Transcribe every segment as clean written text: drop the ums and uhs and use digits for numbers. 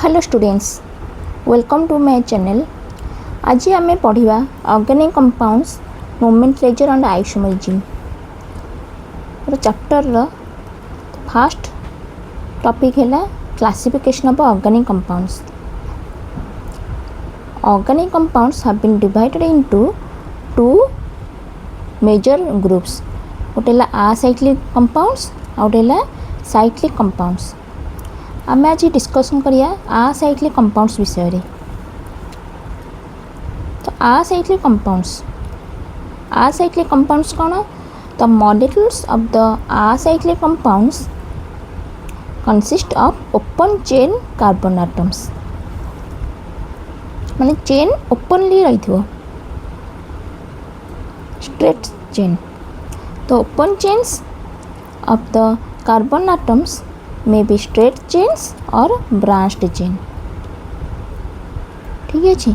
Hello students, welcome to my channel. आज आम पढ़ा organic compounds nomenclature and isomerism chapter first topic है classification of organic compounds. Organic compounds have been divided into two major groups. गोटे acyclic compounds और गोटे cyclic compounds. आम आज discussion करिया असाइक्लिक कंपाउंड्स विषय रे। तो असाइक्लिक कंपाउंड्स कौन? The molecules of the acyclic compounds consist of open chain carbon atoms. माने चेन ओपनली रही थो, स्ट्रेट चेन। तो open chains of the carbon atoms may be straight chains or branched chain। ठीक है जी।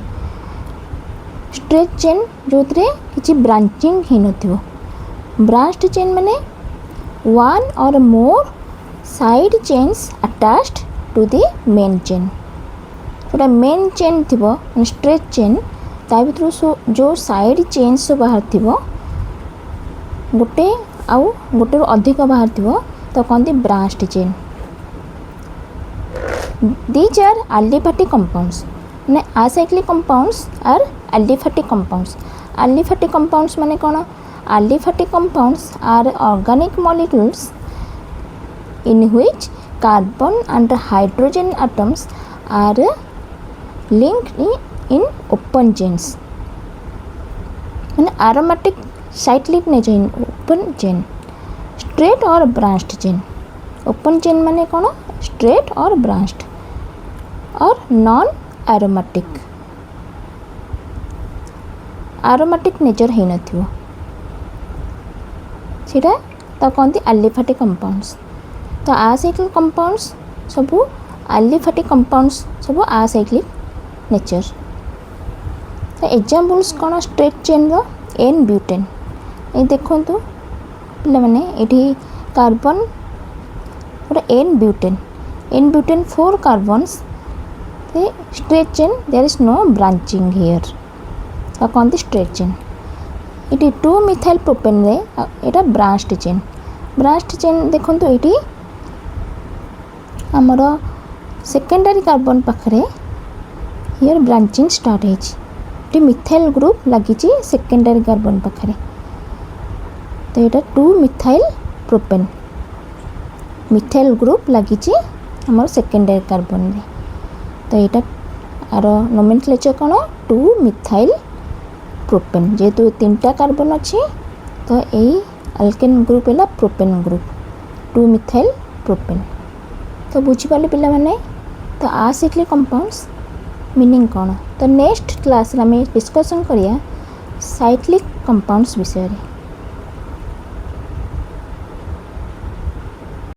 Straight chain जो किसी branching ही नथिबो। ब्रांच्ड चेन माने one or more side chains attached to the main chain. जोटा मेन चेन थिबो स्ट्रेट चेन ता भीतर जो साइड चेन्स सब बाहर थिबो गोटे आउ गोटे अधिक बाहर थिबो तो कहते branched chain. These are aliphatic compounds। माने acyclic compounds are aliphatic compounds। aliphatic compounds माने कौन? aliphatic compounds are organic molecules in which carbon and hydrogen atoms are linked in open chains। माने aromatic cyclic nature in open chain, straight or branched chain। open chain माने कौन? straight और branched और non aromatic. Aromatic nature है नथिबो सेटा तो कहते aliphatic compounds. तो असाइक्लिक कंपाउंड्स सब एलिफेटिक कंपाउंड्स सब असाइक्लिक नेचर। तो एग्जांपल्स कौन? स्ट्रेट चेन रो एन ब्यूटेन। ये देखंतु पिला माने एठी कार्बन गोटे n butane 4 carbons. Straight chain there is no branching here तो कहते स्ट्रेट चेन। ये 2 मिथाइल प्रोपेन रे एटा ब्रांच्ड चेन। ब्रांच्ड चेन देखंतु एटी हमर सेकेंडरी कार्बन पाखरे हियर ब्रांचिंग स्टार्ट है। मिथाइल ग्रुप लगी सेकेंडरी कार्बन पाखरे। तो ये 2 मिथाइल प्रोपेन मिथाइल ग्रुप लगी हमर सेकेंडरी कार्बन रे। तो यहाँ आर नोमेनक्लेचर कौन? 2 मिथाइल प्रोपेन। जेहेतु 3टा कार्बन अच्छी तो यही अल्केन ग्रुप है प्रोपेन ग्रुप 2 मिथाइल प्रोपेन। तो बुझीपारे पिला माने। तो असाइक्लिक कंपाउंड्स मीनिंग कौन? तो नेक्स्ट क्लास में डिस्कसन करिया साइक्लिक कंपाउंड्स विषय रे।